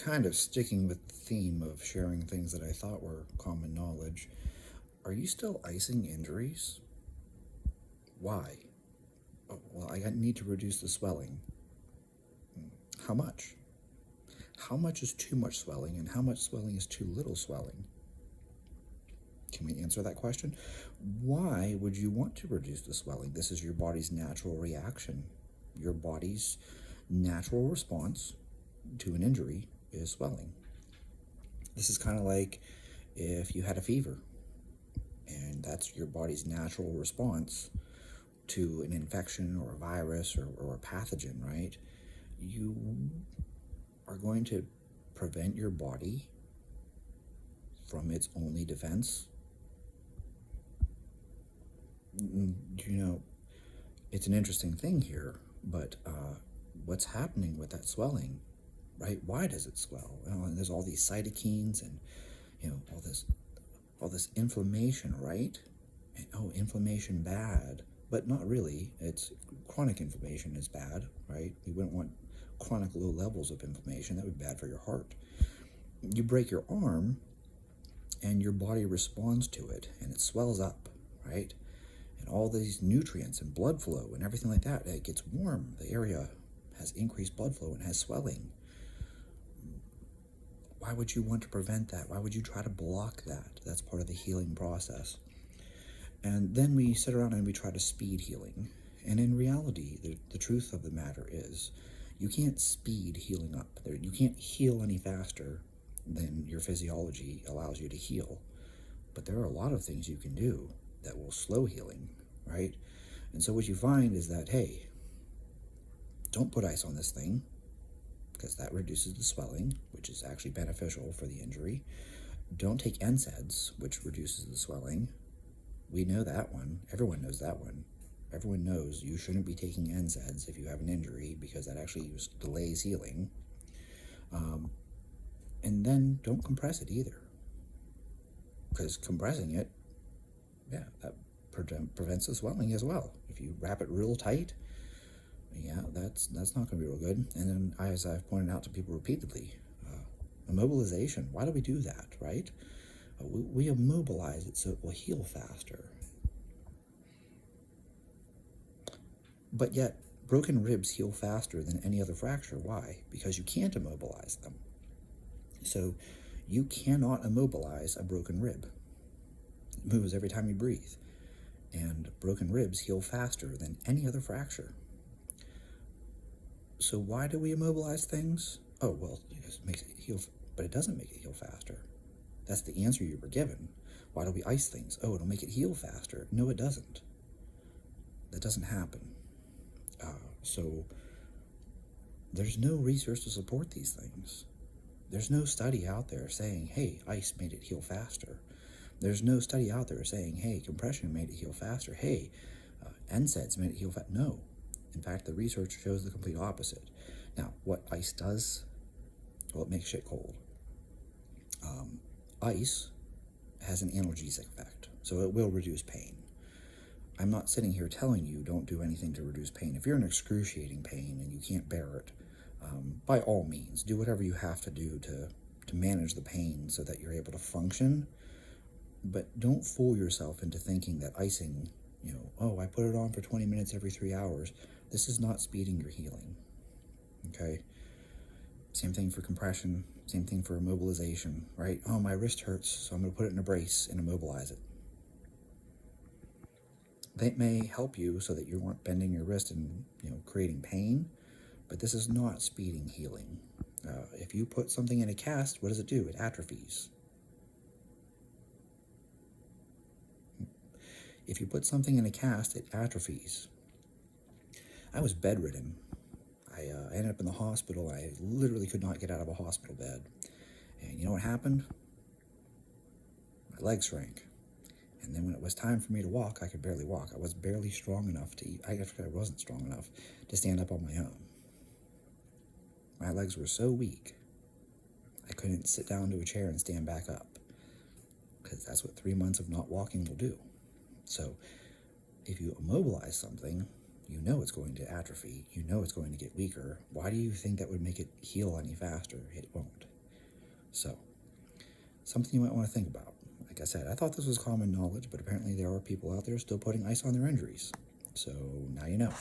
kind of sticking with the theme of sharing things that I thought were common knowledge, are you still icing injuries? Why? Oh, well, I need to reduce the swelling. How much? How much is too much swelling, and how much swelling is too little swelling? Can we answer that question? Why would you want to reduce the swelling? This is your body's natural reaction. Your body's natural response to an injury is swelling. This is kind of like if you had a fever, and that's your body's natural response to an infection or a virus or a pathogen, right? You are going to prevent your body from its only defense. It's an interesting thing here, but what's happening with that swelling, right? Why does it swell? And there's all these cytokines and all this inflammation, right? And, inflammation bad, but not really. It's chronic inflammation is bad, right? We wouldn't want chronic low levels of inflammation. That would be bad for your heart. You break your arm, and your body responds to it, and it swells up, right? And all these nutrients and blood flow and everything like that, it gets warm. The area has increased blood flow and has swelling. Why would you want to prevent that? Why would you try to block that? That's part of the healing process. And then we sit around and we try to speed healing. And in reality, the truth of the matter is, you can't speed healing up. You can't heal any faster than your physiology allows you to heal. But there are a lot of things you can do that will slow healing, right? And so what you find is that, hey, don't put ice on this thing, because that reduces the swelling, which is actually beneficial for the injury. Don't take NSAIDs, which reduces the swelling. We know that one. Everyone knows that one. Everyone knows you shouldn't be taking NSAIDs if you have an injury, because that actually delays healing. And then don't compress it either, because compressing it, that prevents the swelling as well. If you wrap it real tight, that's not going to be real good. And then, as I've pointed out to people repeatedly, immobilization. Why do we do that, right? We immobilize it so it will heal faster. But yet, broken ribs heal faster than any other fracture. Why? Because you can't immobilize them. So you cannot immobilize a broken rib. It moves every time you breathe. And broken ribs heal faster than any other fracture. So why do we immobilize things? Oh, well, it makes it heal, but it doesn't make it heal faster. That's the answer you were given. Why do we ice things? Oh, it'll make it heal faster. No, it doesn't. That doesn't happen. So there's no research to support these things. There's no study out there saying, hey, ice made it heal faster. There's no study out there saying, hey, compression made it heal faster. Hey, NSAIDs made it heal faster. No. In fact, the research shows the complete opposite. Now, what ice does, well, it makes shit cold. Ice has an analgesic effect, so it will reduce pain. I'm not sitting here telling you don't do anything to reduce pain. If you're in excruciating pain and you can't bear it, by all means, do whatever you have to do to manage the pain so that you're able to function. But don't fool yourself into thinking that icing, I put it on for 20 minutes every 3 hours. This is not speeding your healing, okay? Same thing for compression, same thing for immobilization, right? Oh, my wrist hurts, so I'm going to put it in a brace and immobilize it. That may help you so that you aren't bending your wrist and creating pain, but this is not speeding healing. If you put something in a cast, what does it do? It atrophies. If you put something in a cast, it atrophies. I was bedridden. I ended up in the hospital. I literally could not get out of a hospital bed. And you know what happened? My legs shrank. And then when it was time for me to walk, I could barely walk. I was barely strong enough to eat. I wasn't strong enough to stand up on my own. My legs were so weak, I couldn't sit down to a chair and stand back up, because that's what 3 months of not walking will do. So if you immobilize something, you know it's going to atrophy. You know it's going to get weaker. Why do you think that would make it heal any faster? It won't. So, something you might want to think about. Like I said, I thought this was common knowledge, but apparently there are people out there still putting ice on their injuries. So now you know.